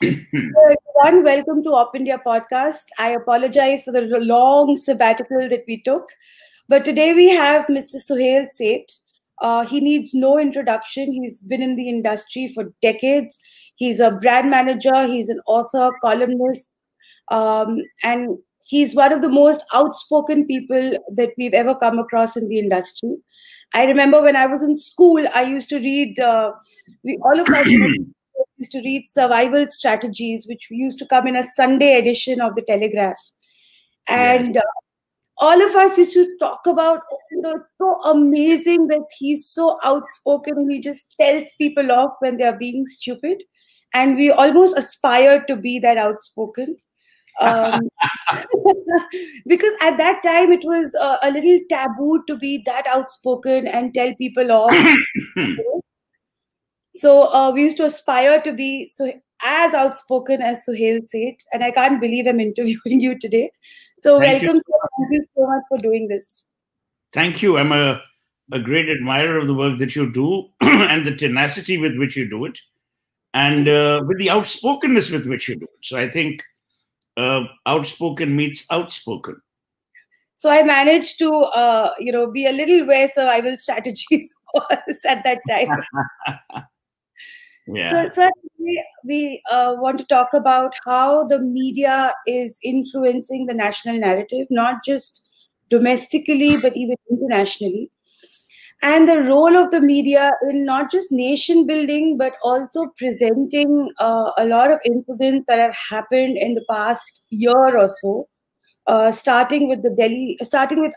Hello everyone, welcome to OpIndia podcast. I apologize for the long sabbatical that we took, but today we have Mr. Suhel Seth. He needs no introduction. He's been in the industry for decades. He's a brand manager, he's an author, columnist, and he's one of the most outspoken people that we've ever come across in the industry. I remember when I was in school, I used to read, all of us, used to read survival strategies, which used to come in a Sunday edition of the Telegraph. And all of us used to talk about, it's so amazing that he's so outspoken and he just tells people off when they are being stupid. And we almost aspired to be that outspoken. Because at that time it was a little taboo to be that outspoken and tell people off. So we used to aspire to be as outspoken as Suhel Seth, and I can't believe I'm interviewing you today. So Thank welcome. Thank you so much for doing this. Thank you. I'm a great admirer of the work that you do and the tenacity with which you do it, and with the outspokenness with which you do it. So I think outspoken meets outspoken. So I managed to, be a little where survival strategies was at that time. Yeah. So we want to talk about how the media is influencing the national narrative, not just domestically, but even internationally. And the role of the media in not just nation building, but also presenting a lot of incidents that have happened in the past year or so, starting with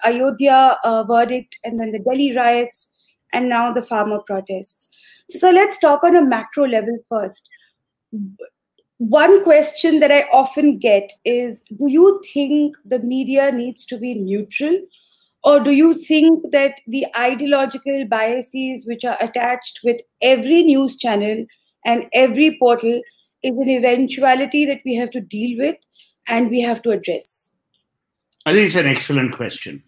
Ayodhya verdict, and then the Delhi riots, and now the farmer protests. So let's talk on a macro level first. One question that I often get is, do you think the media needs to be neutral? Or do you think that the ideological biases which are attached with every news channel and every portal is an eventuality that we have to deal with and we have to address? I think it's an excellent question.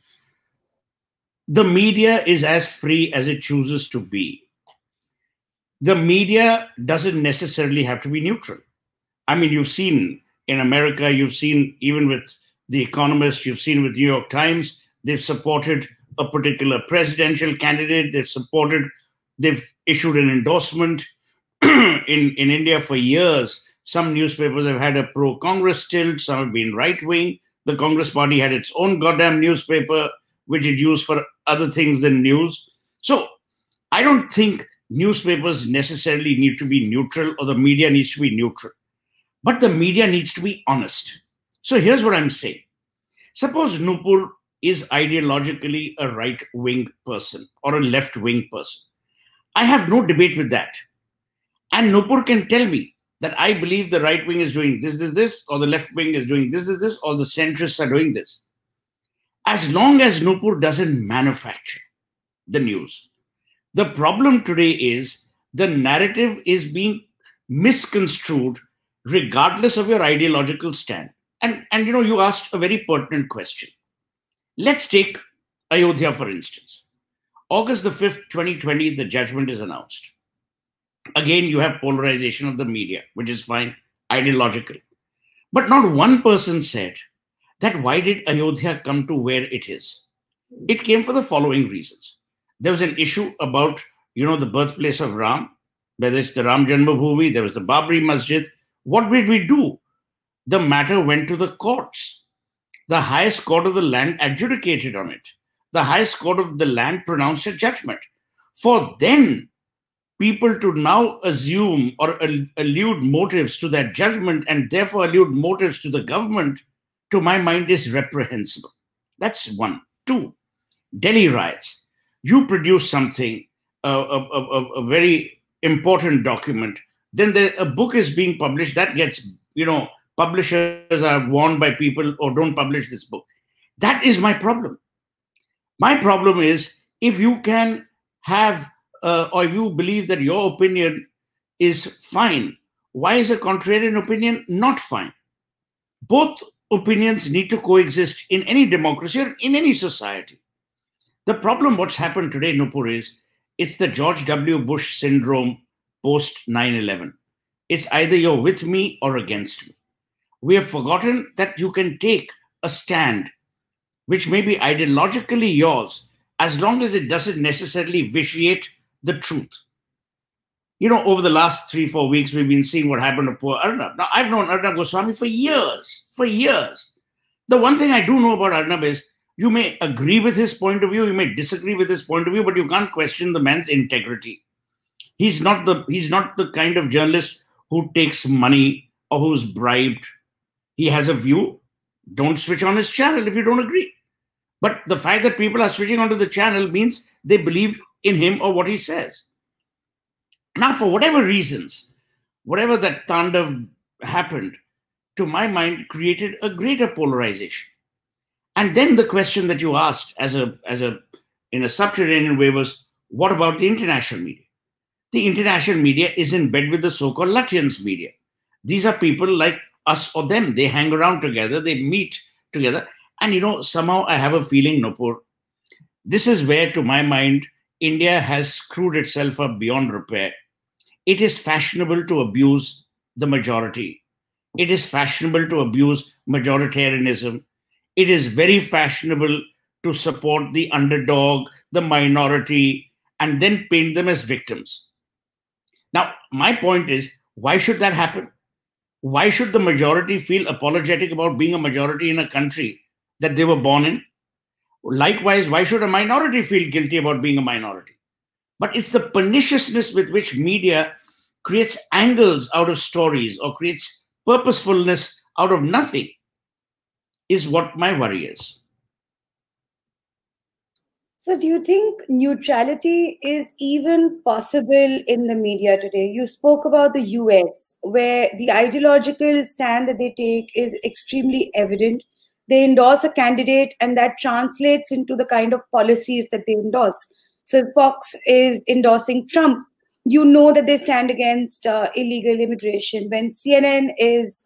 The media is as free as it chooses to be. The media doesn't necessarily have to be neutral. I mean, you've seen in America, you've seen even with The Economist, you've seen with New York Times, they've supported a particular presidential candidate. They've issued an endorsement. In India for years, some newspapers have had a pro-Congress tilt, some have been right-wing. The Congress party had its own goddamn newspaper, which it used for other things than news. So I don't think newspapers necessarily need to be neutral or the media needs to be neutral. But the media needs to be honest. So here's what I'm saying. Suppose Nupur is ideologically a right-wing person or a left-wing person. I have no debate with that. And Nupur can tell me that I believe the right wing is doing this, or the left wing is doing this, or the centrists are doing this. As long as Nupur doesn't manufacture the news. The problem today is the narrative is being misconstrued regardless of your ideological stand. And you asked a very pertinent question. Let's take Ayodhya, for instance. August the 5th, 2020, the judgment is announced. Again, you have polarization of the media, which is fine, ideological. But not one person said that why did Ayodhya come to where it is? It came for the following reasons. There was an issue about, the birthplace of Ram, whether it's the Ram Janmabhoomi, there was the Babri Masjid. What did we do? The matter went to the courts. The highest court of the land adjudicated on it. The highest court of the land pronounced a judgment. For then, people to now assume or allude motives to that judgment and therefore allude motives to the government, to my mind, is reprehensible. That's one. Two, Delhi riots. You produce something, a very important document, then a book is being published that gets, publishers are warned by people, or don't publish this book. That is my problem. My problem is if you can have or if you believe that your opinion is fine, why is a contrarian opinion not fine? Both opinions need to coexist in any democracy or in any society. The problem, what's happened today, Nupur, is it's the George W. Bush syndrome post 9/11. It's either you're with me or against me. We have forgotten that you can take a stand which may be ideologically yours as long as it doesn't necessarily vitiate the truth. Over the last 3-4 weeks, we've been seeing what happened to poor Arnab. Now, I've known Arnab Goswami for years, for years. The one thing I do know about Arnab is you may agree with his point of view, you may disagree with his point of view, but you can't question the man's integrity. He's not the kind of journalist who takes money or who's bribed. He has a view. Don't switch on his channel if you don't agree. But the fact that people are switching onto the channel means they believe in him or what he says. Now, for whatever reasons, whatever that Tandav happened, to my mind, created a greater polarization. And then the question that you asked in a subterranean way was, what about the international media? The international media is in bed with the so-called Lutyens media. These are people like us or them. They hang around together, they meet together. And somehow I have a feeling, Nupur, this is where, to my mind, India has screwed itself up beyond repair. It is fashionable to abuse the majority. It is fashionable to abuse majoritarianism. It is very fashionable to support the underdog, the minority, and then paint them as victims. Now, my point is, why should that happen? Why should the majority feel apologetic about being a majority in a country that they were born in? Likewise, why should a minority feel guilty about being a minority? But it's the perniciousness with which media creates angles out of stories or creates purposefulness out of nothing is what my worry is. So do you think neutrality is even possible in the media today? You spoke about the US, where the ideological stand that they take is extremely evident. They endorse a candidate and that translates into the kind of policies that they endorse. So if Fox is endorsing Trump, you know that they stand against illegal immigration. When CNN is,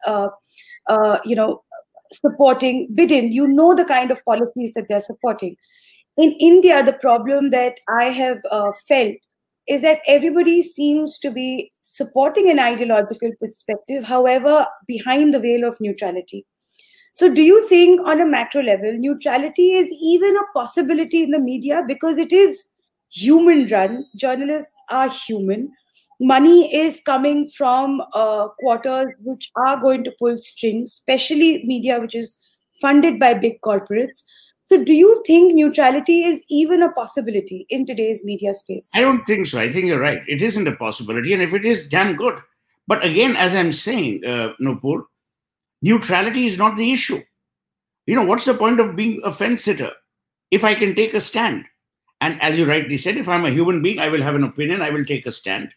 supporting Biden, you know the kind of policies that they're supporting. In India, the problem that I have felt is that everybody seems to be supporting an ideological perspective, however, behind the veil of neutrality. So do you think on a macro level, neutrality is even a possibility in the media because it is human run? Journalists are human. Money is coming from quarters which are going to pull strings, especially media which is funded by big corporates. So do you think neutrality is even a possibility in today's media space? I don't think so. I think you're right. It isn't a possibility. And if it is, damn good. But again, as I'm saying, Nupur, neutrality is not the issue. What's the point of being a fence sitter if I can take a stand? And as you rightly said, if I'm a human being, I will have an opinion, I will take a stand.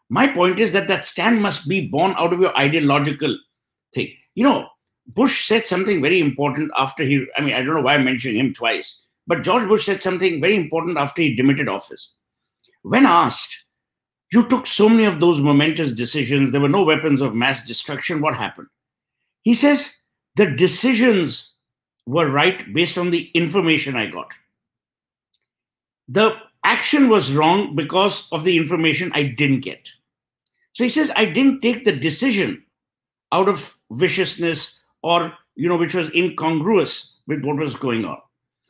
My point is that stand must be born out of your ideological thing. Bush said something very important after I don't know why I'm mentioning him twice, but George Bush said something very important after he demitted office. When asked, you took so many of those momentous decisions, there were no weapons of mass destruction, what happened? He says, the decisions were right based on the information I got. The action was wrong because of the information I didn't get. So he says, I didn't take the decision out of viciousness or, which was incongruous with what was going on.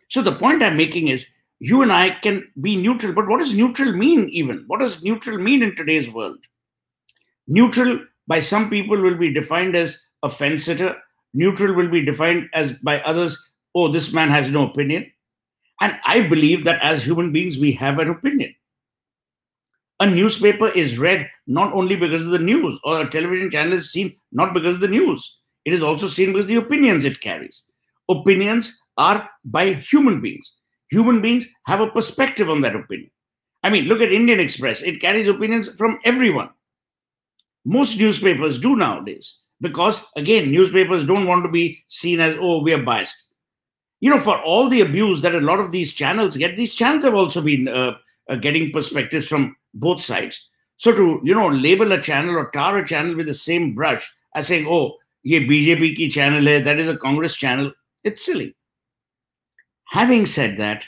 So the point I'm making is, you and I can be neutral, but what does neutral mean even? What does neutral mean in today's world? Neutral by some people will be defined as a fence sitter. Neutral will be defined as by others, oh, this man has no opinion. And I believe that as human beings, we have an opinion. A newspaper is read not only because of the news, or a television channel is seen not because of the news. It is also seen because of the opinions it carries. Opinions are by human beings. Human beings have a perspective on that opinion. Look at Indian Express. It carries opinions from everyone. Most newspapers do nowadays because, again, newspapers don't want to be seen as, oh, we are biased. For all the abuse that a lot of these channels get, these channels have also been getting perspectives from both sides. So to, label a channel or tar a channel with the same brush as saying, oh, ye BJP ki channel hai, that is a Congress channel, it's silly. Having said that,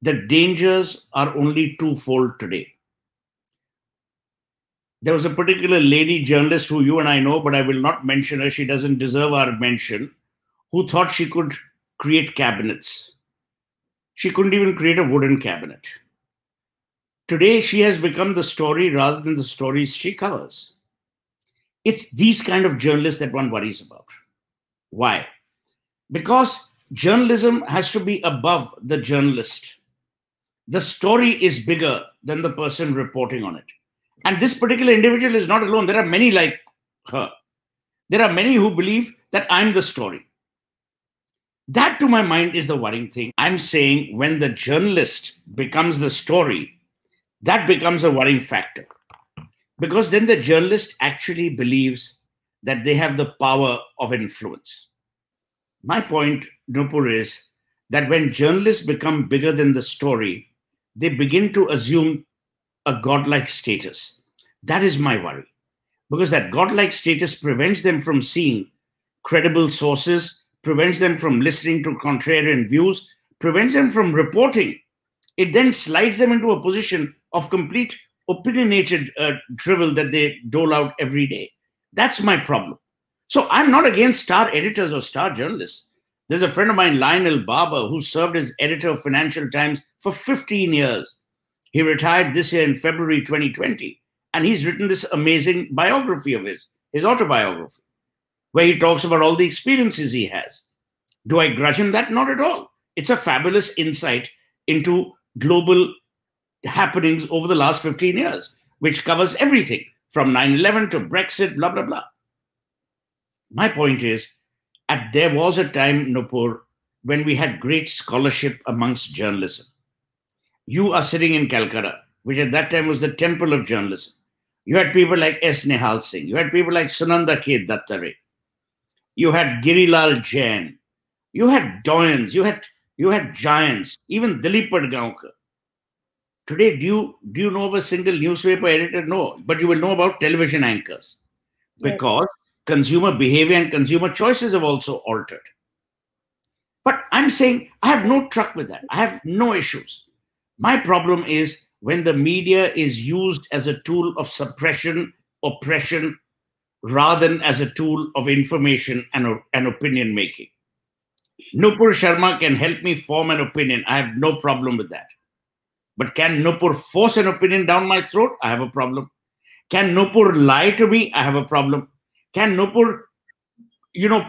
the dangers are only twofold today. There was a particular lady journalist who you and I know, but I will not mention her. She doesn't deserve our mention, who thought she could create cabinets. She couldn't even create a wooden cabinet. Today, she has become the story rather than the stories she covers. It's these kind of journalists that one worries about. Why? Because journalism has to be above the journalist. The story is bigger than the person reporting on it. And this particular individual is not alone. There are many like her. There are many who believe that I'm the story. That, to my mind, is the worrying thing. I'm saying when the journalist becomes the story, that becomes a worrying factor. Because then the journalist actually believes that they have the power of influence. My point, Nupur, is that when journalists become bigger than the story, they begin to assume a godlike status. That is my worry. Because that godlike status prevents them from seeing credible sources, prevents them from listening to contrarian views, prevents them from reporting. It then slides them into a position of complete opinionated drivel that they dole out every day. That's my problem. So I'm not against star editors or star journalists. There's a friend of mine, Lionel Barber, who served as editor of Financial Times for 15 years. He retired this year in February 2020. And he's written this amazing biography of his autobiography, where he talks about all the experiences he has. Do I grudge him that? Not at all. It's a fabulous insight into global happenings over the last 15 years, which covers everything from 9/11 to Brexit, blah, blah, blah. My point is, there was a time, Nupur, when we had great scholarship amongst journalism. You are sitting in Calcutta, which at that time was the temple of journalism. You had people like S. Nihal Singh. You had people like Sunanda K. Dattare. You had Girilal Jain. You had doyens. You had giants. Even Dilip Padgaonkar. Today, do you know of a single newspaper editor? No, but you will know about television anchors. Because consumer behavior and consumer choices have also altered. But I'm saying I have no truck with that. I have no issues. My problem is when the media is used as a tool of suppression, oppression, rather than as a tool of information and opinion making. Nupur Sharma can help me form an opinion. I have no problem with that. But can Nupur force an opinion down my throat? I have a problem. Can Nupur lie to me? I have a problem. Can Nupur,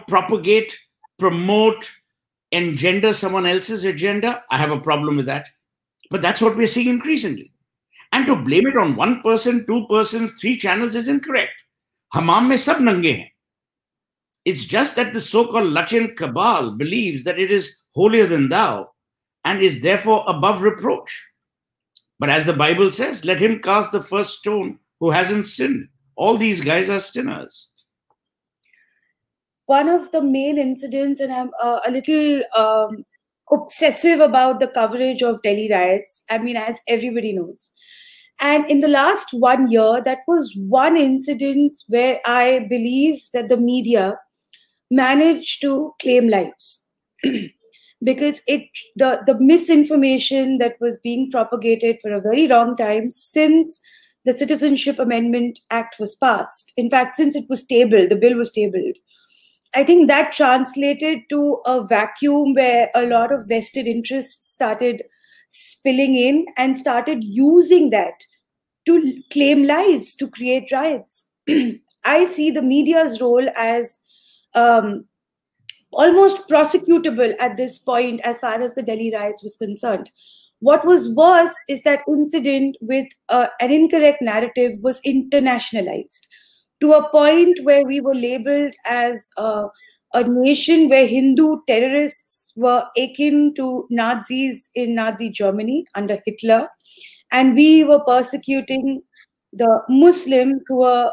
propagate, promote, engender someone else's agenda? I have a problem with that. But that's what we're seeing increasingly. And to blame it on one person, two persons, three channels is incorrect. Hammam mein sab nange hain. It's just that the so-called Latin cabal believes that it is holier than thou and is therefore above reproach. But as the Bible says, let him cast the first stone who hasn't sinned. All these guys are sinners. One of the main incidents, and I'm a little obsessive about the coverage of Delhi riots, I mean, as everybody knows. And in the last 1 year, that was one incident where I believe that the media managed to claim lives. Because the misinformation that was being propagated for a very long time since the Citizenship Amendment Act was passed, in fact, since it was tabled, the bill was tabled, I think that translated to a vacuum where a lot of vested interests started spilling in and started using that to claim lives, to create riots. I see the media's role as almost prosecutable at this point as far as the Delhi riots was concerned. What was worse is that incident with an incorrect narrative was internationalized to a point where we were labeled as a nation where Hindu terrorists were akin to Nazis in Nazi Germany under Hitler, and we were persecuting the Muslims who were,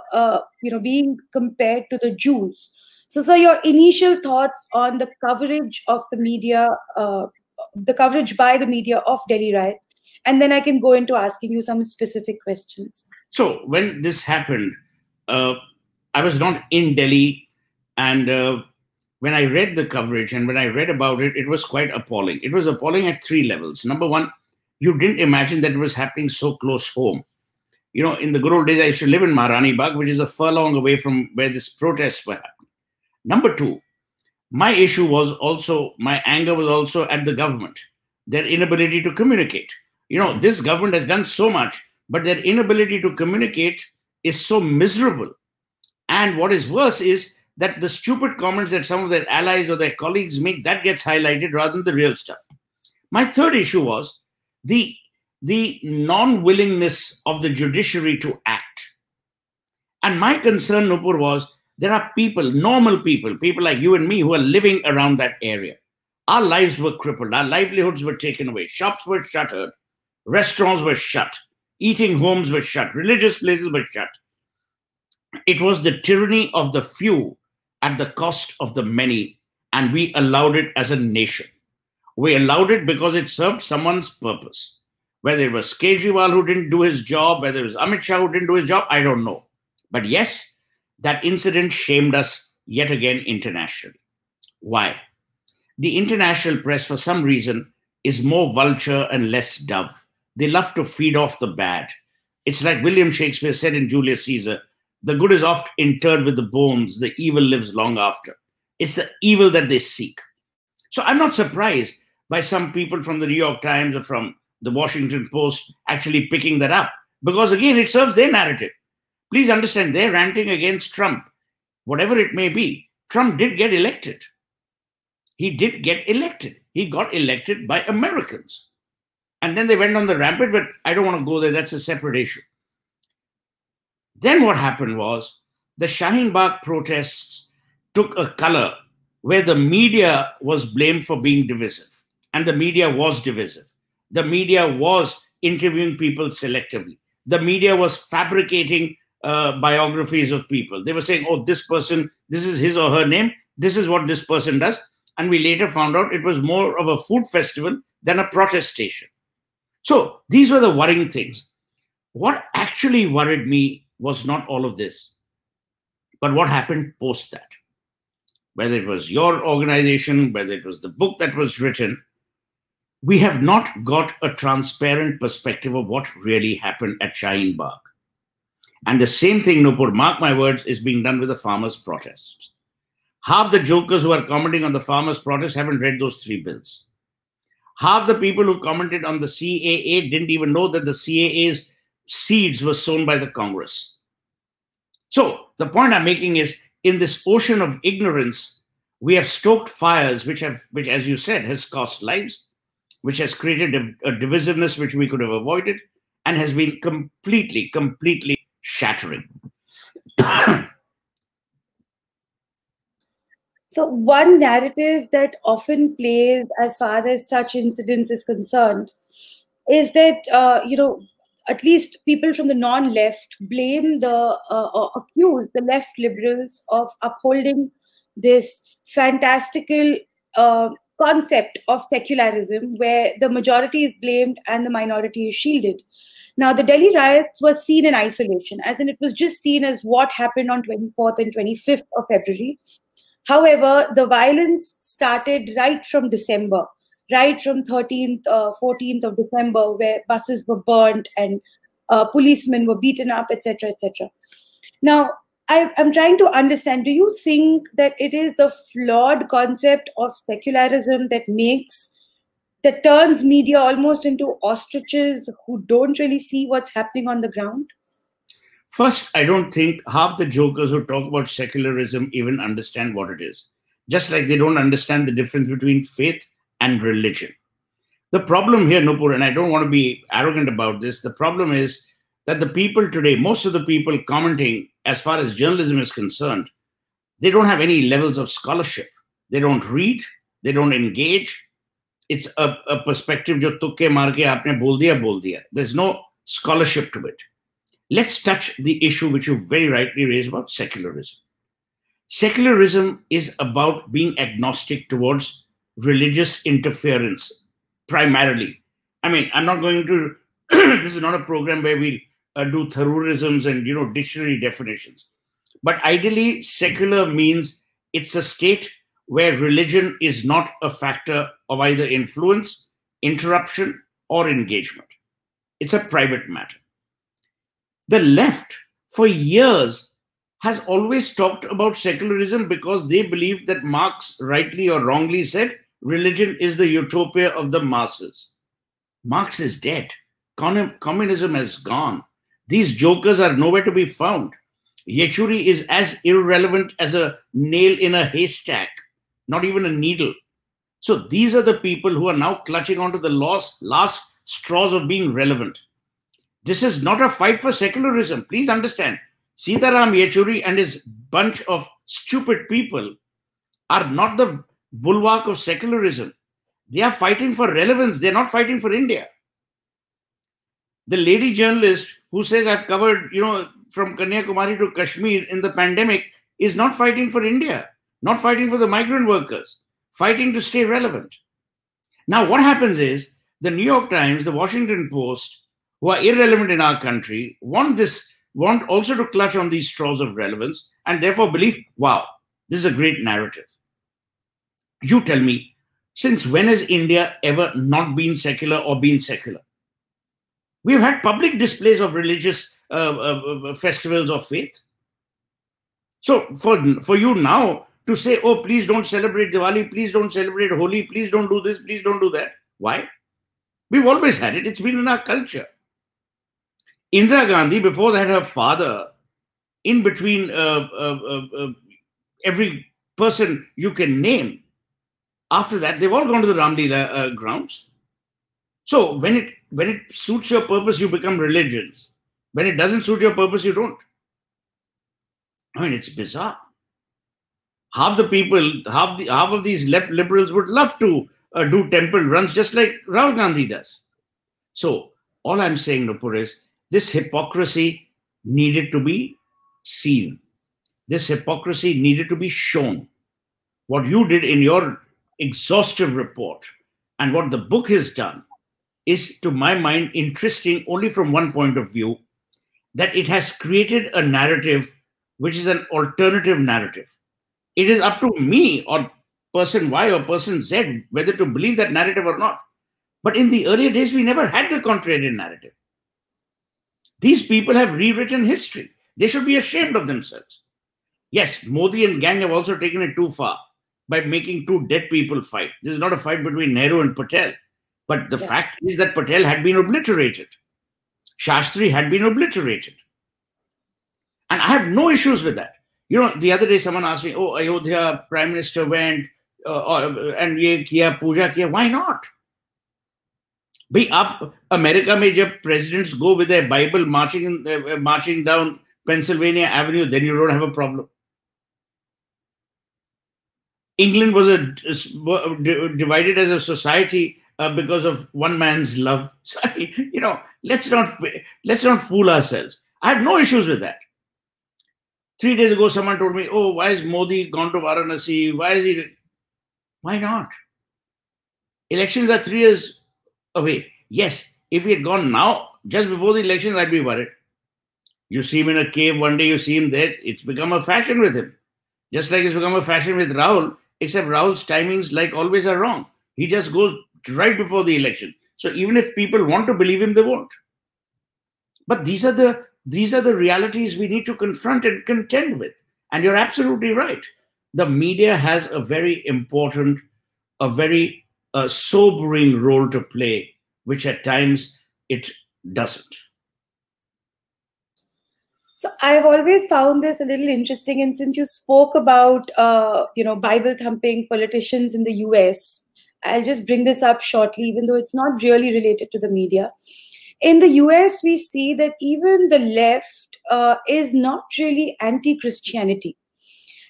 being compared to the Jews. So, sir, your initial thoughts on the coverage of the media, the coverage by the media of Delhi riots, and then I can go into asking you some specific questions. So, when this happened, I was not in Delhi, and when I read the coverage and when I read about it, it was quite appalling. It was appalling at three levels. Number one, you didn't imagine that it was happening so close home. In the good old days, I used to live in Maharani Bagh, which is a furlong away from where this protests were happening. Number two, my anger was also at the government, their inability to communicate. This government has done so much, but their inability to communicate is so miserable. And what is worse is that the stupid comments that some of their allies or their colleagues make, that gets highlighted rather than the real stuff. My third issue was the non-willingness of the judiciary to act. And my concern, Nupur, was there are people, normal people like you and me, who are living around that area. Our lives were crippled. Our livelihoods were taken away. Shops were shuttered. Restaurants were shut. Eating homes were shut. Religious places were shut. It was the tyranny of the few at the cost of the many, and we allowed it as a nation. We allowed it because it served someone's purpose. Whether it was Kejriwal who didn't do his job, whether it was Amit Shah who didn't do his job, I don't know. But yes, that incident shamed us yet again internationally. Why? The international press, for some reason, is more vulture and less dove. They love to feed off the bad. It's like William Shakespeare said in Julius Caesar, the good is oft interred with the bones, the evil lives long after. It's the evil that they seek. So I'm not surprised by some people from the New York Times or from the Washington Post actually picking that up, because again, it serves their narrative. Please understand, they're ranting against Trump. Whatever it may be, Trump did get elected. He did get elected. He got elected by Americans. And then they went on the rampage, but I don't want to go there. That's a separate issue. Then what happened was the Shaheen Bagh protests took a color where the media was blamed for being divisive. And the media was divisive. The media was interviewing people selectively. The media was fabricating biographies of people. They were saying, oh, this person, this is his or her name. This is what this person does. And we later found out it was more of a food festival than a protestation. So these were the worrying things. What actually worried me was not all of this, but what happened post that. Whether it was your organization, whether it was the book that was written, we have not got a transparent perspective of what really happened at Shaheen Bagh. And the same thing, Nupur, mark my words, is being done with the farmers' protests. Half the jokers who are commenting on the farmers' protests haven't read those 3 bills. Half the people who commented on the CAA didn't even know that the CAA's seeds were sown by the Congress. So the point I'm making is, in this ocean of ignorance, we have stoked fires which, as you said, has cost lives, which has created a divisiveness which we could have avoided, and has been completely shattering. So one narrative that often plays as far as such incidents is concerned is that, at least people from the non-left blame or accuse the left liberals of upholding this fantastical concept of secularism where the majority is blamed and the minority is shielded. Now, the Delhi riots were seen in isolation, as in it was just seen as what happened on 24th and 25th of February. However, the violence started right from December, right from 13th, 14th of December, where buses were burnt and policemen were beaten up, etc., etc. Now, I'm trying to understand, do you think that it is the flawed concept of secularism that turns media almost into ostriches who don't really see what's happening on the ground? First, I don't think half the jokers who talk about secularism even understand what it is. Just like they don't understand the difference between faith and religion. The problem here, Nupur, and I don't want to be arrogant about this, the problem is that the people today, most of the people commenting as far as journalism is concerned, they don't have any levels of scholarship. They don't read, they don't engage. It's a perspective jo tukke maar ke aapne bol diya. There's no scholarship to it. Let's touch the issue which you very rightly raised about secularism. Secularism is about being agnostic towards religious interference, primarily. I mean, I'm not going to, this is not a program where we do terrorisms and, dictionary definitions. But ideally, secular means it's a state where religion is not a factor of either influence, interruption, or engagement. It's a private matter. The left, for years, has always talked about secularism because they believed that Marx, rightly or wrongly, said religion is the utopia of the masses. Marx is dead. Communism has gone. These jokers are nowhere to be found. Yechuri is as irrelevant as a nail in a haystack, not even a needle. So these are the people who are now clutching onto the last straws of being relevant. This is not a fight for secularism. Please understand. Sitaram Yechuri and his bunch of stupid people are not the bulwark of secularism. They are fighting for relevance. They're not fighting for India. The lady journalist who says I've covered, from Kanyakumari to Kashmir in the pandemic is not fighting for India, not fighting for the migrant workers, fighting to stay relevant. Now, what happens is the New York Times, the Washington Post, who are irrelevant in our country, want also to clutch on these straws of relevance and therefore believe, wow, this is a great narrative. You tell me, since when has India ever not been secular or been secular? We've had public displays of religious festivals of faith. So for you now to say, oh, please don't celebrate Diwali, please don't celebrate Holi, please don't do this, please don't do that. Why? We've always had it. It's been in our culture. Indira Gandhi, before that, her father, in between every person you can name, after that, they've all gone to the Ramlila grounds. So when it suits your purpose, you become religions. When it doesn't suit your purpose, you don't. I mean, it's bizarre. Half of these left liberals would love to do temple runs just like Rahul Gandhi does. So all I'm saying, Nupur, is this hypocrisy needed to be seen. This hypocrisy needed to be shown. What you did in your exhaustive report and what the book has done is, to my mind, interesting only from one point of view, that it has created a narrative which is an alternative narrative. It is up to me or person Y or person Z whether to believe that narrative or not. But in the earlier days, we never had the contrarian narrative. These people have rewritten history. They should be ashamed of themselves. Yes, Modi and gang have also taken it too far by making two dead people fight. This is not a fight between Nehru and Patel. But the fact is that Patel had been obliterated. Shastri had been obliterated. And I have no issues with that. The other day someone asked me, oh, Ayodhya, Prime Minister went and ye kiya, puja kiya. Why not? Up America mein jab presidents go with their Bible marching down Pennsylvania Avenue, then you don't have a problem. England was divided as a society because of one man's love. So, let's not fool ourselves. I have no issues with that. 3 days ago, someone told me, oh, why is Modi gone to Varanasi? Why not? Elections are 3 years away. Yes, if he had gone now, just before the elections, I'd be worried. You see him in a cave, one day you see him there. It's become a fashion with him. Just like it's become a fashion with Rahul, except Rahul's timings, like always, are wrong. He just goes right before the election. So even if people want to believe him, they won't. But these are the realities we need to confront and contend with. And you're absolutely right. The media has a very important, a very sobering role to play, which at times it doesn't. So I've always found this a little interesting. And since you spoke about, Bible-thumping politicians in the US, I'll just bring this up shortly, even though it's not really related to the media. In the US, we see that even the left is not really anti-Christianity.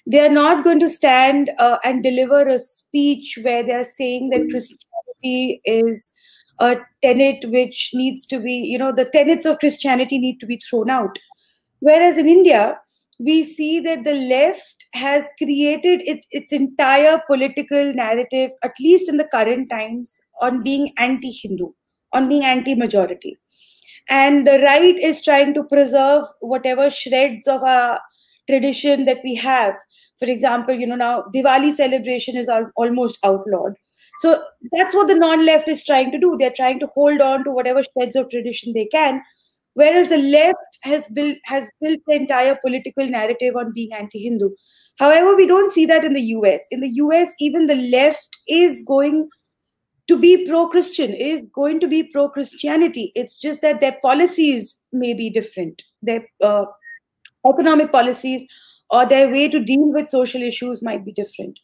They are not going to stand and deliver a speech where they are saying that Christianity is a tenet which needs to be, the tenets of Christianity need to be thrown out. Whereas in India, we see that the left has created its entire political narrative, at least in the current times, on being anti-Hindu, on being anti-majority. And the right is trying to preserve whatever shreds of our tradition that we have. For example, now Diwali celebration is almost outlawed. So that's what the non-left is trying to do. They're trying to hold on to whatever shreds of tradition they can. whereas the left has built the entire political narrative on being anti-Hindu. However, we don't see that in the US. In the US, even the left is going to be pro-Christian, is going to be pro-Christianity. It's just that their policies may be different. Their economic policies or their way to deal with social issues might be different.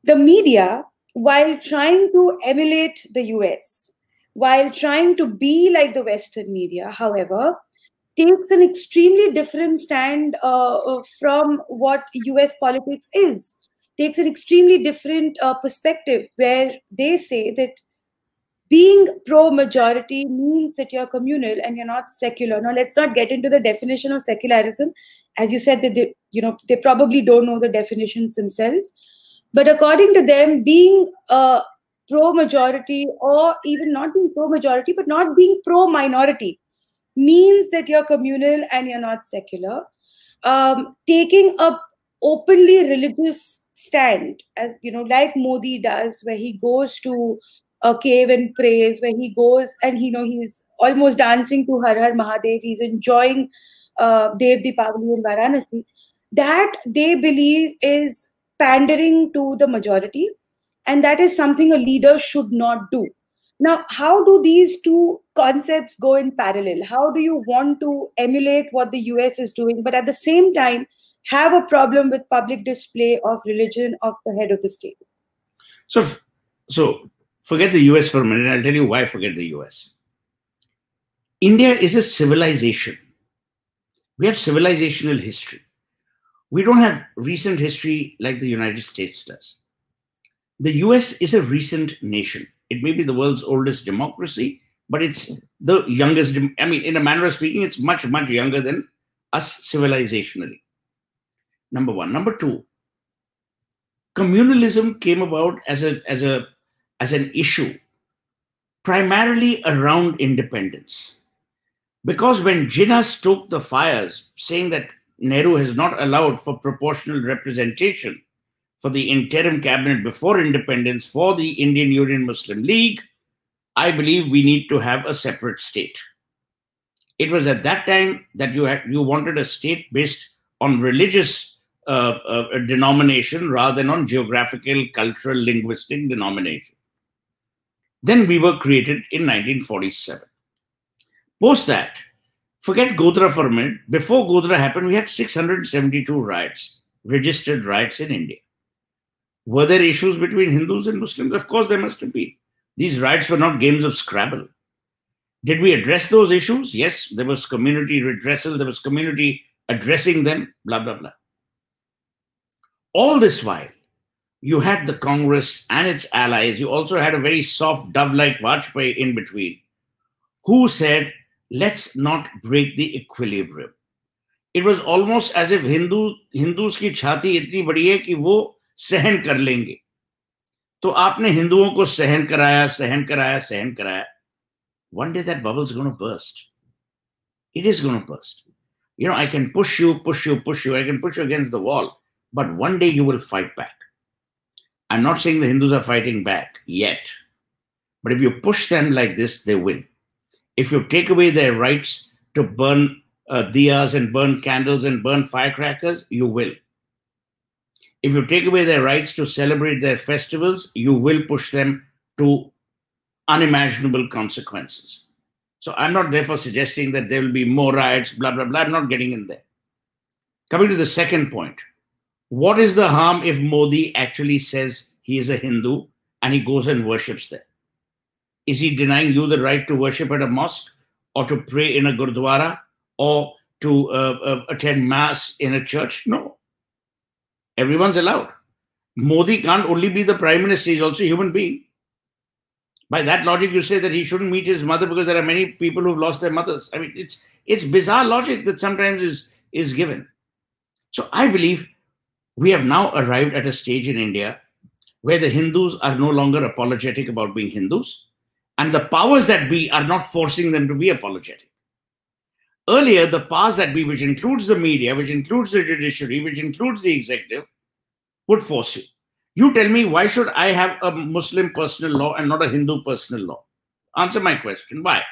The media, while trying to emulate the US, while trying to be like the Western media, however, takes an extremely different stand from what US politics is, takes an extremely different perspective, where they say that being pro-majority means that you're communal and you're not secular. Now, let's not get into the definition of secularism. As you said, that they probably don't know the definitions themselves. But according to them, being pro-majority, or even not being pro-majority, but not being pro-minority, means that you're communal and you're not secular. Taking a openly religious stand, as like Modi does, where he goes to a cave and prays, where he goes and he's almost dancing to Har Har Mahadev. He's enjoying Dev Deepavali in Varanasi. That they believe is pandering to the majority, and that is something a leader should not do. Now, how do these two concepts go in parallel? How do you want to emulate what the US is doing, but at the same time have a problem with public display of religion of the head of the state? So forget the US for a minute. I'll tell you why forget the US. India is a civilization. We have civilizational history. We don't have recent history like the United States does. The US is a recent nation. It may be the world's oldest democracy, but it's the youngest. I mean, in a manner of speaking, it's much, much younger than us civilizationally. Number one. Number two, communalism came about as an issue primarily around independence. Because when Jinnah stoked the fires, saying that Nehru has not allowed for proportional representation for the interim cabinet before independence for the Indian Union Muslim League, I believe we need to have a separate state. It was at that time that you wanted a state based on religious denomination rather than on geographical, cultural, linguistic denomination. Then we were created in 1947. Post that, forget Godhra for a minute. Before Godhra happened, we had 672 riots, registered riots in India. Were there issues between Hindus and Muslims? Of course, there must have been. These riots were not games of Scrabble. Did we address those issues? Yes, there was community redressal, there was community addressing them, blah, blah, blah. All this while, you had the Congress and its allies. You also had a very soft dove-like Vajpayee in between, who said, let's not break the equilibrium. It was almost as if Hindus की छाती इतनी बड़ी है कि वो सहन कर लेंगे. तो आपने हिंदुओं को सहन कराया. One day that bubble is going to burst. It is going to burst. I can push you. I can push you against the wall. But one day you will fight back. I'm not saying the Hindus are fighting back yet. But if you push them like this, they will. If you take away their rights to burn diyas and burn candles and burn firecrackers, you will. If you take away their rights to celebrate their festivals, you will push them to unimaginable consequences. So I'm not therefore suggesting that there will be more riots, blah, blah, blah. I'm not getting in there. Coming to the second point, what is the harm if Modi actually says he is a Hindu and he goes and worships there? Is he denying you the right to worship at a mosque or to pray in a gurdwara or to attend mass in a church? No. Everyone's allowed. Modi can't only be the prime minister, he's also a human being. By that logic, you say that he shouldn't meet his mother because there are many people who've lost their mothers. I mean, it's bizarre logic that sometimes is given. So I believe we have now arrived at a stage in India where the Hindus are no longer apologetic about being Hindus, and the powers that be are not forcing them to be apologetic. Earlier, the powers that be, which includes the media, which includes the judiciary, which includes the executive, would force you. You tell me, why should I have a Muslim personal law and not a Hindu personal law? Answer my question. Why?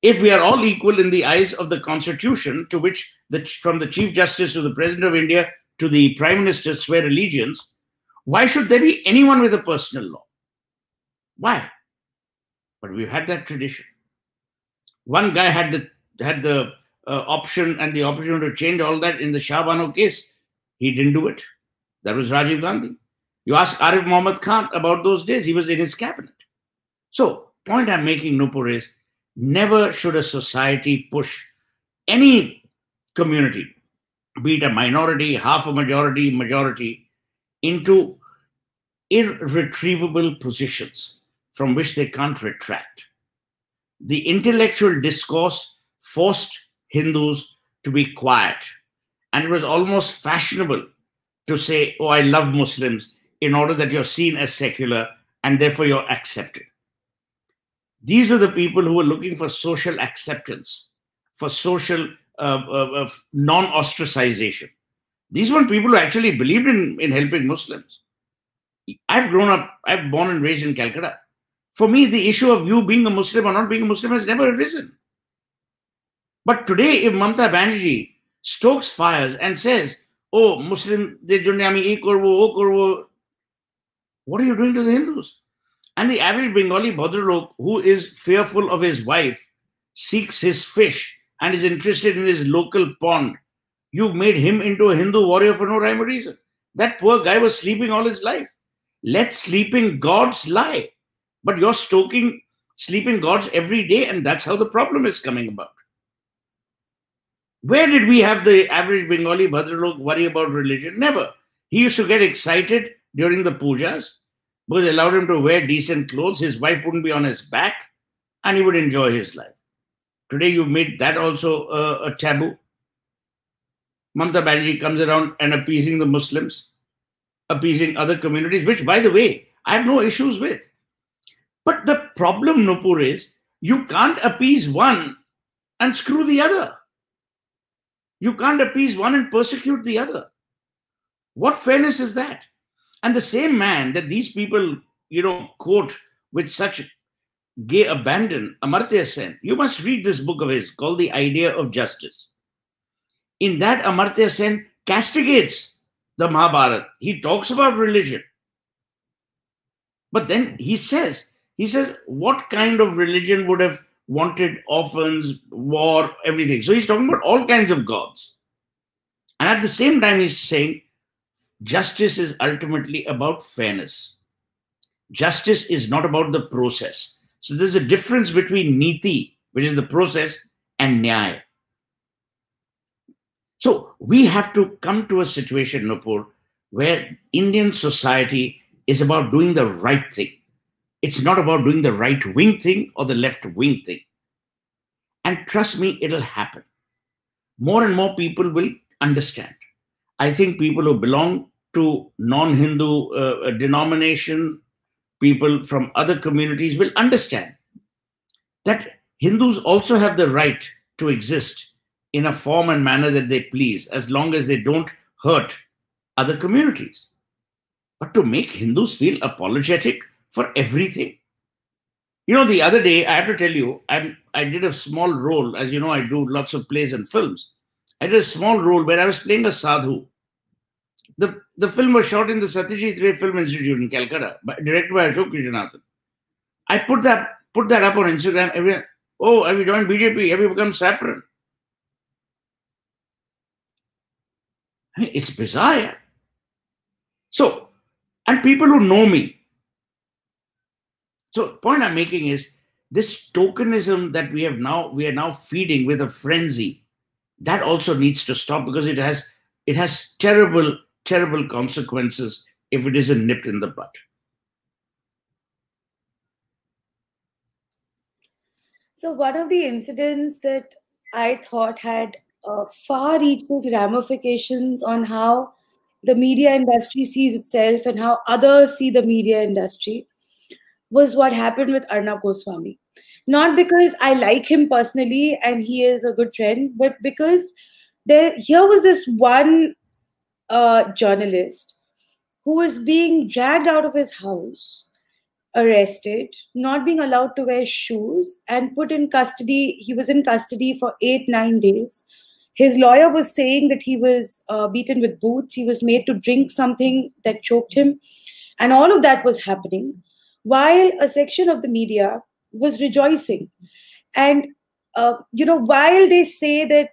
If we are all equal in the eyes of the Constitution, to which from the Chief Justice to the President of India to the Prime Minister swear allegiance, why should there be anyone with a personal law? Why? But we've had that tradition. One guy had the option and the opportunity to change all that in the Shah Bano case. He didn't do it. That was Rajiv Gandhi. You ask Arif Muhammad Khan about those days, he was in his cabinet. So, point I'm making, Nupur, is never should a society push any community, be it a minority, half a majority, into irretrievable positions from which they can't retract. The intellectual discourse forced Hindus to be quiet, and it was almost fashionable to say, oh, I love Muslims, in order that you're seen as secular and therefore you're accepted. These were the people who were looking for social acceptance, for social non-ostracization. These weren't people who actually believed in helping Muslims. I'm born and raised in Calcutta. For me, the issue of you being a Muslim or not being a Muslim has never arisen. But today, if Mamata Banerjee stokes fires and says, oh, Muslim, what are you doing to the Hindus? And the average Bengali Bhadralok, who is fearful of his wife, seeks his fish and is interested in his local pond, you've made him into a Hindu warrior for no rhyme or reason. That poor guy was sleeping all his life. Let sleeping gods lie. But you're stoking sleeping gods every day, and that's how the problem is coming about. Where did we have the average Bengali Bhadralok worry about religion? Never. He used to get excited during the pujas because they allowed him to wear decent clothes. His wife wouldn't be on his back, and he would enjoy his life. Today, you've made that also a taboo. Mamata Banerjee comes around and appeasing the Muslims, appeasing other communities, which, by the way, I have no issues with. But the problem, Nupur, is you can't appease one and screw the other. You can't appease one and persecute the other. What fairness is that? And the same man that these people, quote with such gay abandon, Amartya Sen, you must read this book of his called The Idea of Justice. In that, Amartya Sen castigates the Mahabharata. He talks about religion. But then he says, what kind of religion would have wanted orphans, war, everything? So he's talking about all kinds of gods. And at the same time, he's saying justice is ultimately about fairness. Justice is not about the process. So there's a difference between niti, which is the process, and nyaya. So we have to come to a situation, Nupur, where Indian society is about doing the right thing. It's not about doing the right-wing thing or the left-wing thing. And trust me, it'll happen. More and more people will understand. I think people who belong to non-Hindu denomination, people from other communities will understand that Hindus also have the right to exist in a form and manner that they please, as long as they don't hurt other communities. But to make Hindus feel apologetic for everything. The other day, I have to tell you, I did a small role. As you know, I do lots of plays and films. I did a small role where I was playing a sadhu. The film was shot in the Satyajit Ray Film Institute in Calcutta, directed by Ashok Krishnathan. I put that up on Instagram. Everyone, oh, have you joined BJP? Have you become saffron? I mean, it's bizarre. So, and people who know me. So, the point I'm making is this tokenism that we are now feeding with a frenzy, that also needs to stop, because it has terrible, terrible consequences if it isn't nipped in the bud. So one of the incidents that I thought had far-reaching ramifications on how the media industry sees itself and how others see the media industry was what happened with Arnab Goswami. Not because I like him personally and he is a good friend, but because here was this one journalist who was being dragged out of his house arrested, not being allowed to wear shoes, and put in custody. He was in custody for 8, 9 days. His lawyer was saying that he was beaten with boots. He was made to drink something that choked him. And all of that was happening while a section of the media was rejoicing. And, while they say that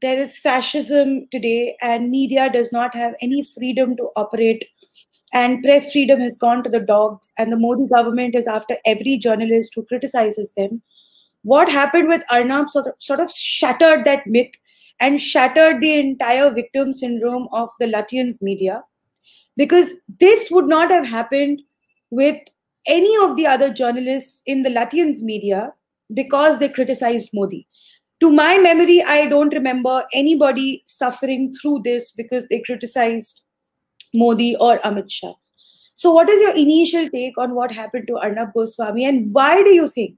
there is fascism today and media does not have any freedom to operate and press freedom has gone to the dogs and the Modi government is after every journalist who criticizes them, what happened with Arnab sort of shattered that myth and shattered the entire victim syndrome of the Lutyens media, because this would not have happened with any of the other journalists in the Lutyens media because they criticized Modi. To my memory, I don't remember anybody suffering through this because they criticized Modi or Amit Shah. So what is your initial take on what happened to Arnab Goswami, and why do you think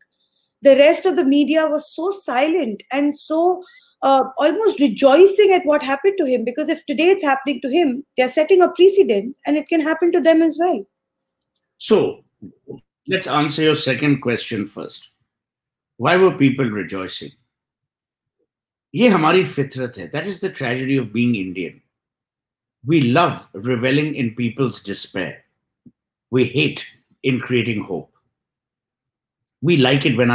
the rest of the media was so silent and so almost rejoicing at what happened to him? Because if today it's happening to him, they're setting a precedent and it can happen to them as well. So let's answer your second question first. Why were people rejoicing? ये हमारी फितरत है. That is the tragedy of being Indian. We love reveling in people's despair. We hate in creating hope. We like it when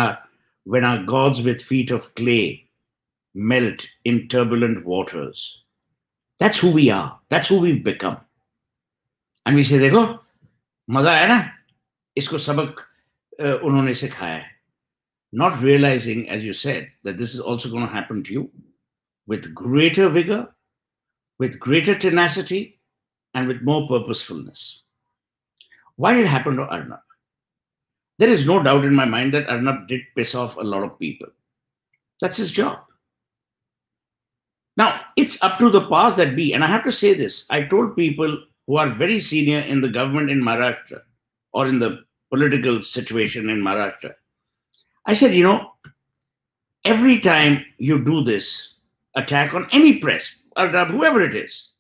our gods with feet of clay melt in turbulent waters. That's who we are. That's who we've become. And we say, देखो, मजा आया ना? इसको सबक उन्होंने सिखाया है. Not realizing, as you said, that this is also going to happen to you with greater vigor, with greater tenacity, and with more purposefulness. Why did it happen to Arnab? There is no doubt in my mind that Arnab did piss off a lot of people. That's his job. Now, it's up to the powers that be. And I have to say this. I told people who are very senior in the government in Maharashtra or in the political situation in Maharashtra, I said, every time you do this attack on any press, or whoever it is,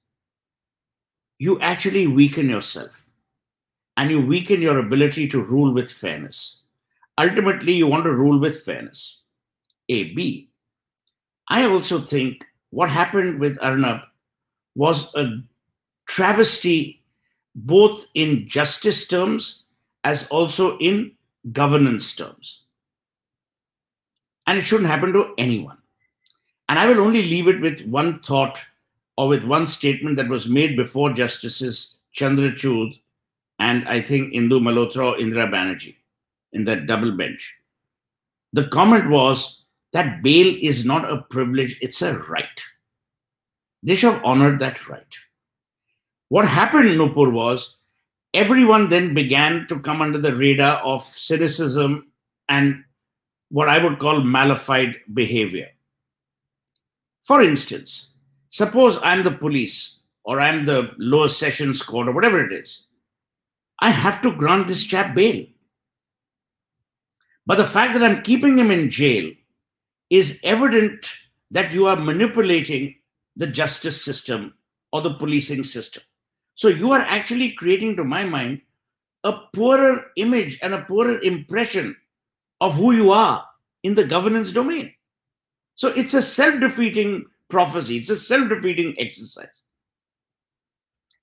you actually weaken yourself and you weaken your ability to rule with fairness. Ultimately, you want to rule with fairness. A. B. I also think what happened with Arnab was a travesty both in justice terms as also in governance terms. And it shouldn't happen to anyone. And I will only leave it with one thought or with one statement that was made before Justices Chandrachud and I think Indu Malhotra or Indira Banerjee in that double bench. The comment was that bail is not a privilege, it's a right. They should have honored that right. What happened in Nupur was everyone then began to come under the radar of cynicism and what I would call malified behavior. For instance, suppose I'm the police or I'm the lower sessions court or whatever it is. I have to grant this chap bail. But the fact that I'm keeping him in jail is evident that you are manipulating the justice system or the policing system. So you are actually creating, to my mind, a poorer image and a poorer impression of who you are in the governance domain. So it's a self-defeating prophecy. It's a self-defeating exercise.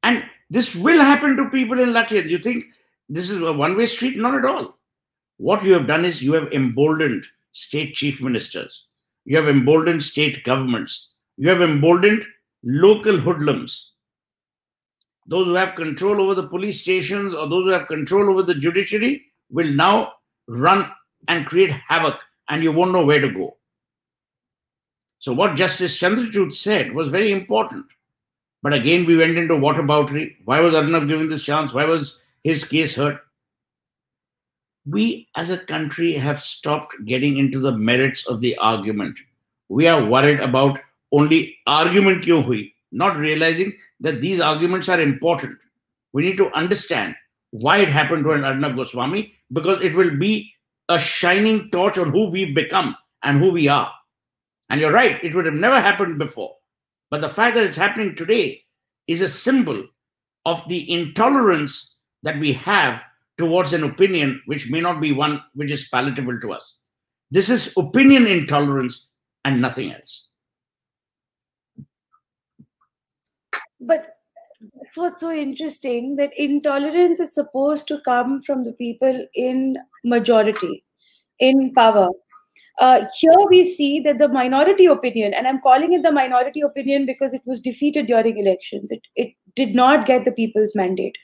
And this will happen to people in Latvia. You think this is a one-way street? Not at all. What you have done is you have emboldened state chief ministers. You have emboldened state governments. You have emboldened local hoodlums. Those who have control over the police stations or those who have control over the judiciary will now run and create havoc, and you won't know where to go. So what Justice Chandrachud said was very important. But again, we went into whataboutery. Why was Arnab given this chance? Why was his case heard? We as a country have stopped getting into the merits of the argument. We are worried about only argument kyun hui, not realizing that these arguments are important. We need to understand why it happened to an Arnab Goswami, because it will be a shining torch on who we've become and who we are. And you're right, it would have never happened before. But the fact that it's happening today is a symbol of the intolerance that we have towards an opinion which may not be one which is palatable to us. This is opinion intolerance and nothing else. But that's what's so interesting, that intolerance is supposed to come from the people in majority, in power. Here we see that the minority opinion, and I'm calling it the minority opinion because it was defeated during elections. It did not get the people's mandate,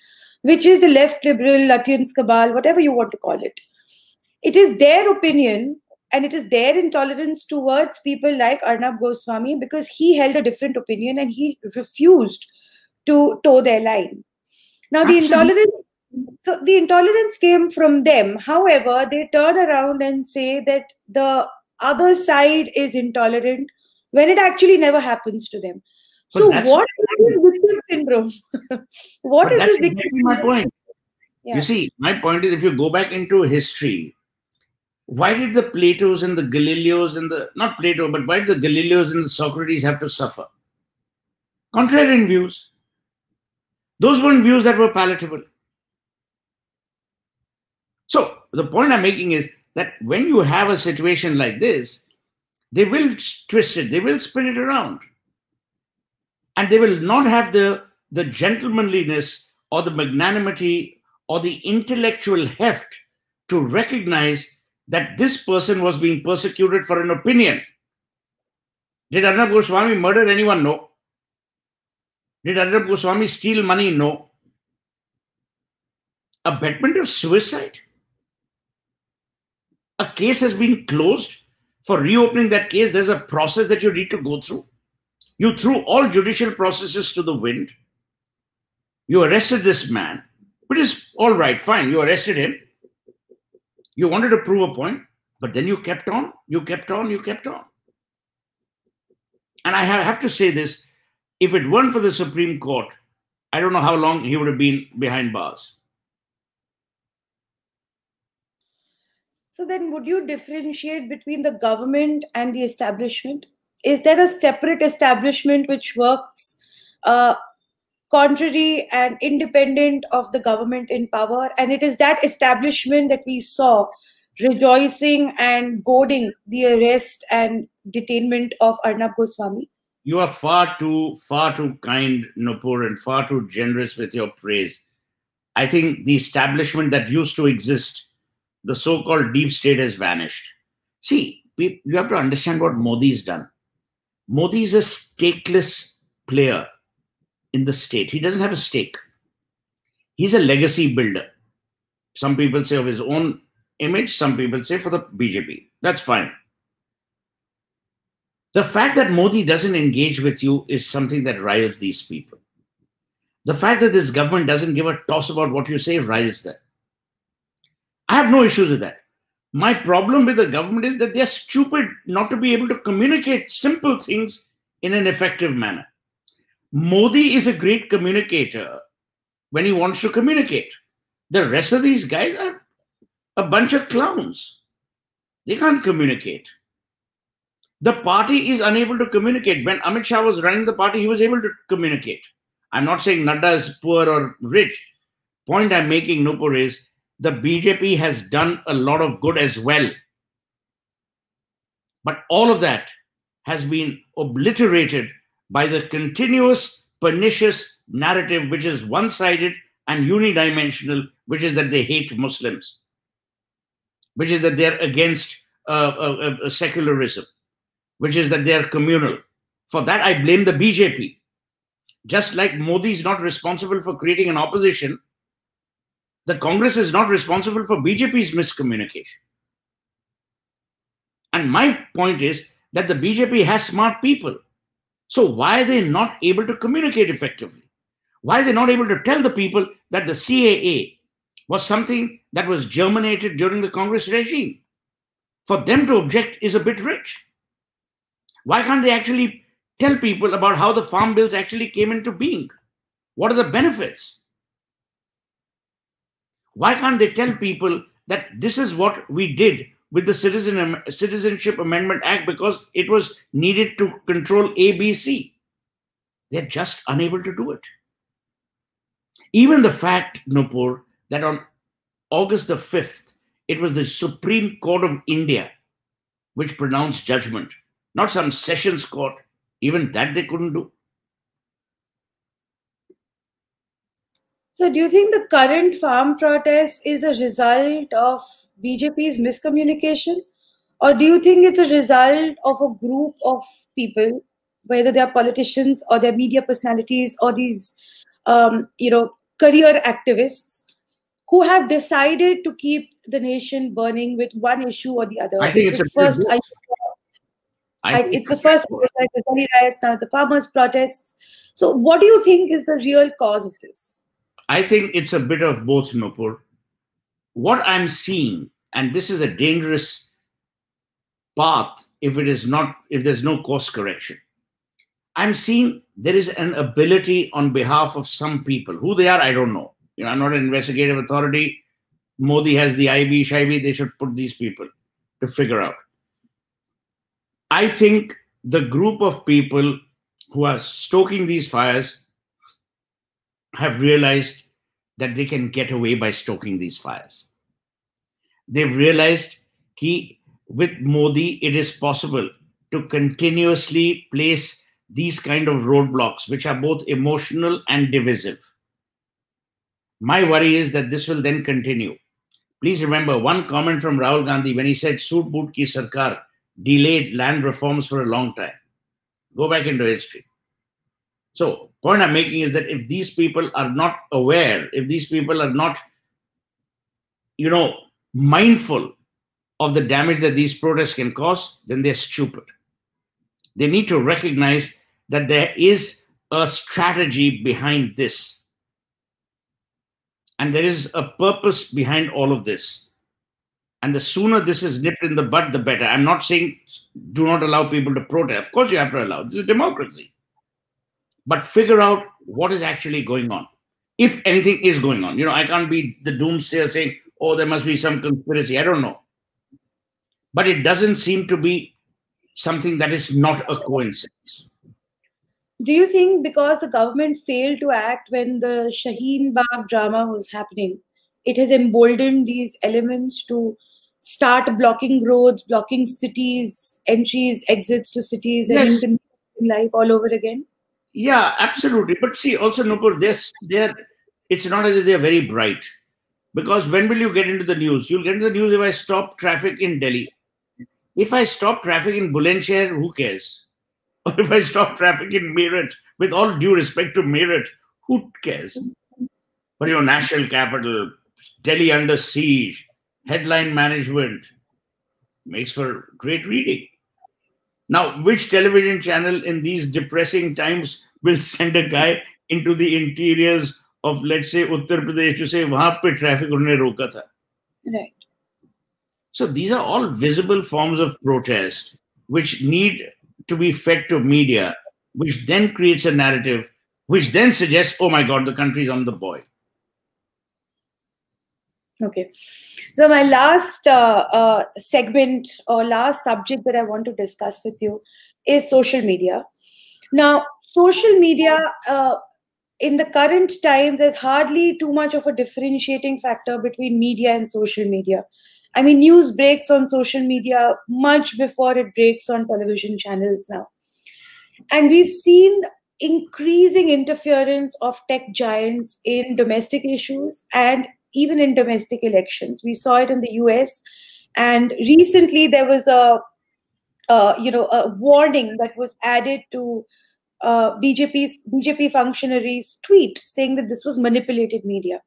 which is the left liberal, Latvians cabal, whatever you want to call it. It is their opinion and it is their intolerance towards people like Arnab Goswami, because he held a different opinion and he refused to toe their line. Now, the intolerance came from them. However, they turn around and say that the other side is intolerant when it actually never happens to them. So what is this victim syndrome? What is this victim syndrome? My point. Yeah. You see, my point is, if you go back into history, why did the Platos and the Galileos and not Plato, but why did the Galileos and the Socrates have to suffer? Contrarian views. Those weren't views that were palatable. So the point I'm making is that when you have a situation like this, they will twist it, they will spin it around. And they will not have the gentlemanliness or the magnanimity or the intellectual heft to recognize that this person was being persecuted for an opinion. Did Arnab Goswami murder anyone? No. Did Arnab Goswami steal money? No. Abetment of suicide? A case has been closed. For reopening that case, there's a process that you need to go through. You threw all judicial processes to the wind. You arrested this man, which is all right, fine. You arrested him. You wanted to prove a point, but then you kept on, you kept on, you kept on. And I have to say this, if it weren't for the Supreme Court, I don't know how long he would have been behind bars. So then would you differentiate between the government and the establishment? Is there a separate establishment which works contrary and independent of the government in power? And it is that establishment that we saw rejoicing and goading the arrest and detainment of Arnab Goswami? You are far too kind, Nupur, and far too generous with your praise. I think the establishment that used to exist, the so-called deep state, has vanished. See, you have to understand what Modi's done. Modi is a stakeless player in the state. He doesn't have a stake. He's a legacy builder. Some people say of his own image, some people say for the BJP. That's fine. The fact that Modi doesn't engage with you is something that riles these people. The fact that this government doesn't give a toss about what you say riles them. I have no issues with that. My problem with the government is that they're stupid not to be able to communicate simple things in an effective manner. Modi is a great communicator when he wants to communicate. The rest of these guys are a bunch of clowns. They can't communicate. The party is unable to communicate. When Amit Shah was running the party, he was able to communicate. I'm not saying Nadda is poor or rich. Point I'm making, Nupur, is the BJP has done a lot of good as well. But all of that has been obliterated by the continuous pernicious narrative, which is one-sided and unidimensional, which is that they hate Muslims, which is that they're against secularism, which is that they're communal. For that, I blame the BJP. Just like Modi is not responsible for creating an opposition, the Congress is not responsible for BJP's miscommunication. And my point is that the BJP has smart people. So why are they not able to communicate effectively? Why are they not able to tell the people that the CAA was something that was germinated during the Congress regime? For them to object is a bit rich. Why can't they actually tell people about how the farm bills actually came into being? What are the benefits? Why can't they tell people that this is what we did with the Citizenship Amendment Act because it was needed to control ABC? They're just unable to do it. Even the fact, Nupur, that on August the 5th, it was the Supreme Court of India which pronounced judgment, not some sessions court. Even that they couldn't do. So do you think the current farm protest is a result of BJP's miscommunication? Or do you think it's a result of a group of people, whether they are politicians or they're media personalities or these, career activists, who have decided to keep the nation burning with one issue or the other? I think it was first the Delhi riots, now the farmers' protests. So what do you think is the real cause of this? I think it's a bit of both, Nupur. What I'm seeing, and this is a dangerous path if there's no course correction. I'm seeing there is an ability on behalf of some people. Who they are, I don't know. I'm not an investigative authority. Modi has the IB, Shaibi. They should put these people to figure out. I think the group of people who are stoking these fires have realized that they can get away by stoking these fires. They've realized that with Modi, it is possible to continuously place these kind of roadblocks, which are both emotional and divisive. My worry is that this will then continue. Please remember one comment from Rahul Gandhi when he said, "Soot boot ki sarkar delayed land reforms for a long time." Go back into history. So, point I'm making is that if these people are not aware, if these people are not, mindful of the damage that these protests can cause, then they're stupid. They need to recognize that there is a strategy behind this. And there is a purpose behind all of this. And the sooner this is nipped in the bud, the better. I'm not saying do not allow people to protest. Of course you have to allow. This is democracy. But figure out what is actually going on. If anything is going on. I can't be the doomsayer saying, oh, there must be some conspiracy. I don't know. But it doesn't seem to be something that is not a coincidence. Do you think because the government failed to act when the Shaheen Bagh drama was happening, it has emboldened these elements to start blocking roads, blocking cities, entries, exits to cities, and intermittent life all over again? Yeah, absolutely. But see, also, Nupur, it's not as if they're very bright. Because when will you get into the news? You'll get into the news if I stop traffic in Delhi. If I stop traffic in Bulandshahr, who cares? Or if I stop traffic in Meerut, with all due respect to Meerut, who cares? But national capital, Delhi under siege, headline management, makes for great reading. Now, which television channel in these depressing times will send a guy into the interiors of, let's say, Uttar Pradesh to say, wahan pe traffic unhone roka tha? Right. So these are all visible forms of protest which need to be fed to media, which then creates a narrative, which then suggests, oh my God, the country's on the boil. Okay. So my last segment or last subject that I want to discuss with you is social media. Now, social media in the current times, there's hardly too much of a differentiating factor between media and social media. I mean, news breaks on social media much before it breaks on television channels now. And we've seen increasing interference of tech giants in domestic issues and even in domestic elections. We saw it in the US. And recently there was a warning that was added to BJP functionaries' tweet saying that this was manipulated media.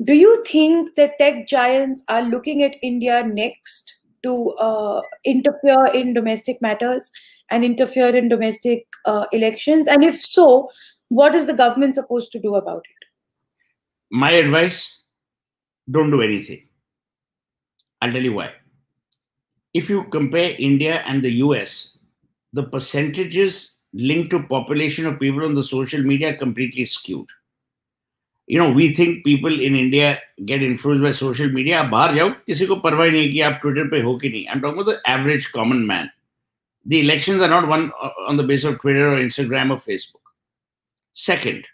Do you think that tech giants are looking at India next to interfere in domestic matters and interfere in domestic elections? And if so, what is the government supposed to do about it? My advice, don't do anything. I'll tell you why. If you compare India and the US, the percentages linked to population of people on the social media are completely skewed. We think people in India get influenced by social media. आप बाहर जाओ, किसी को परवाह नहीं कि आप Twitter पे हो कि नहीं. I'm talking about the average common man. The elections are not won on the basis of Twitter or Instagram or Facebook. Second,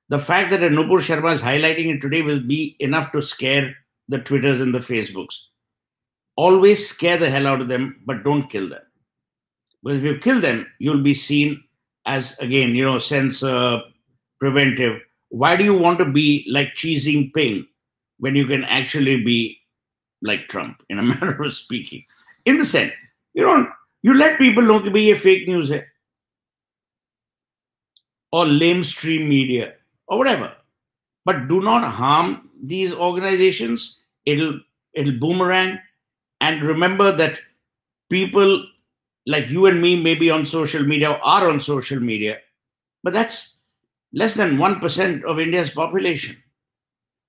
the fact that Nupur Sharma is highlighting it today will be enough to scare the Twitters and the Facebooks. Always scare the hell out of them, but don't kill them. Because if you kill them, you'll be seen as, again, censor, preventive. Why do you want to be like Xi Jinping when you can actually be like Trump, in a manner of speaking? In the sense, you let people know that ये fake news hai, or lamestream media, or whatever. But do not harm these organizations. It'll boomerang. And remember that people like you and me may be on social media or are on social media, but that's less than 1% of India's population.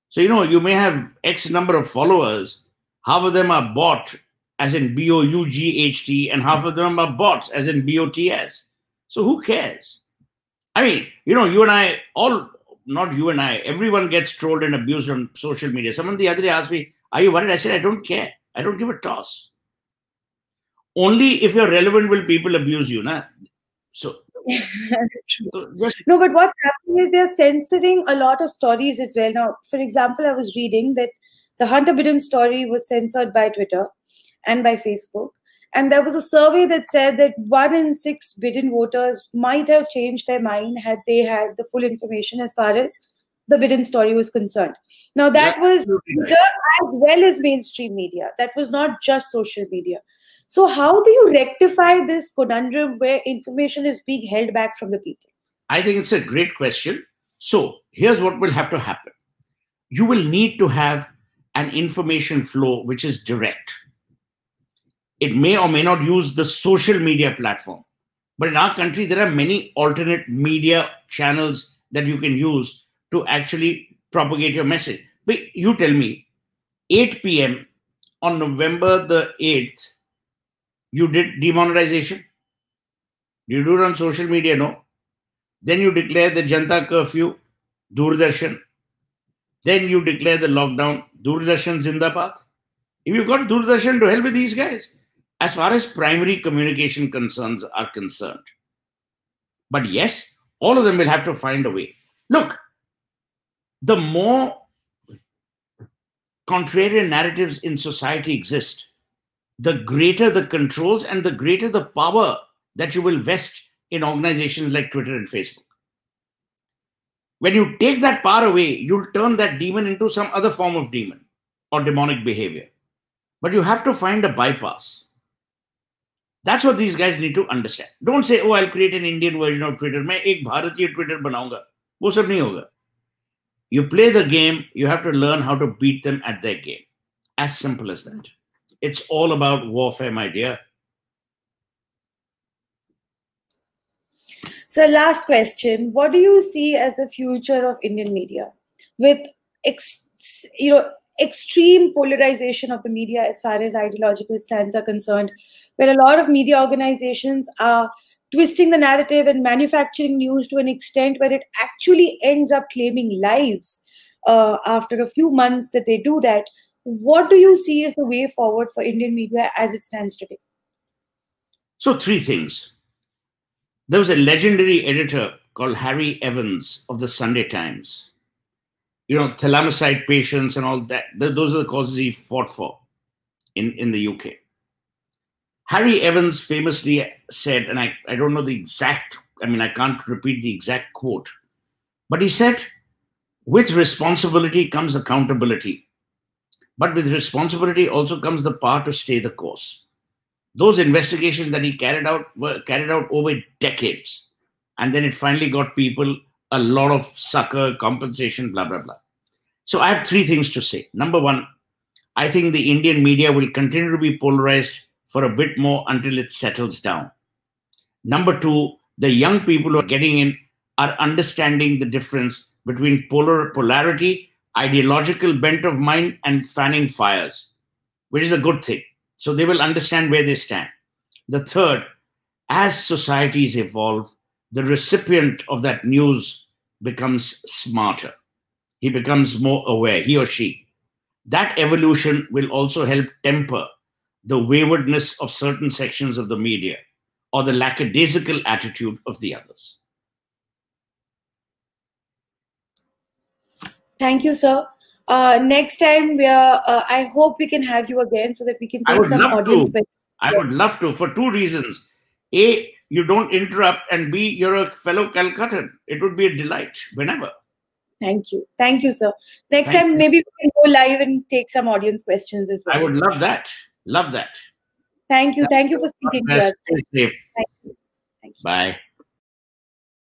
So, you may have X number of followers, half of them are bought, as in B-O-U-G-H-T, and half of them are bots, as in B-O-T-S. So who cares? I mean, you and I, not you and I, everyone gets trolled and abused on social media. Someone the other day asked me, are you worried? I said, I don't care. I don't give a toss. Only if you're relevant will people abuse you, na? So no, but what's happening is they're censoring a lot of stories as well. Now, for example, I was reading that the Hunter Biden story was censored by Twitter and by Facebook. And there was a survey that said that 1 in 6 Biden voters might have changed their mind had they had the full information as far as the Biden story was concerned. Now, that was Twitter as well as mainstream media. That was not just social media. So how do you rectify this conundrum where information is being held back from the people? I think it's a great question. So here's what will have to happen. You will need to have an information flow which is direct. It may or may not use the social media platform. But in our country, there are many alternate media channels that you can use to actually propagate your message. But you tell me, 8 p.m. on November the 8th, you did demonetization? You do it on social media? No. Then you declare the Janta curfew, Doordarshan. Then you declare the lockdown, Doordarshan Zindabad. If you've got Doordarshan, to hell with these guys, as far as primary communication concerns are concerned. But yes, all of them will have to find a way. Look, the more contrarian narratives in society exist, the greater the controls and the greater the power that you will vest in organizations like Twitter and Facebook. When you take that power away, you'll turn that demon into some other form of demon or demonic behavior. But you have to find a bypass. That's what these guys need to understand. Don't say, oh, I'll create an Indian version of Twitter. मैं एक भारतीय Twitter बनाऊंगा. वो सब नहीं होगा. You play the game, you have to learn how to beat them at their game. As simple as that. It's all about warfare, my dear. So last question, what do you see as the future of Indian media with extreme polarization of the media as far as ideological stands are concerned, where a lot of media organizations are twisting the narrative and manufacturing news to an extent where it actually ends up claiming lives after a few months that they do that? What do you see as the way forward for Indian media as it stands today? So 3 things. There was a legendary editor called Harry Evans of the Sunday Times. Thalamocyte patients and all that. Those are the causes he fought for in the UK. Harry Evans famously said, and I don't know the exact, I can't repeat the exact quote, but he said, with responsibility comes accountability. But with responsibility also comes the power to stay the course. Those investigations that he carried out were carried out over decades. And then it finally got people a lot of succor, compensation, blah, blah, blah. So I have 3 things to say. Number 1, I think the Indian media will continue to be polarized for a bit more until it settles down. Number 2, the young people who are getting in are understanding the difference between polarity, ideological bent of mind, and fanning fires, which is a good thing. So they will understand where they stand. The third, as societies evolve, the recipient of that news becomes smarter. He becomes more aware, he or she. That evolution will also help temper the waywardness of certain sections of the media or the lackadaisical attitude of the others. Thank you, sir. Next time, I hope we can have you again so that we can I take would some love audience to. questions. I would love to, for two reasons. A, you don't interrupt, and B, you're a fellow Calcuttan. It would be a delight whenever. Thank you. Thank you, sir. Next Thank time, you. maybe we can go live and take some audience questions as well. I would love that. Love that. Thank you. Thank you for speaking to us. Stay safe. Thank you. Thank you. Bye.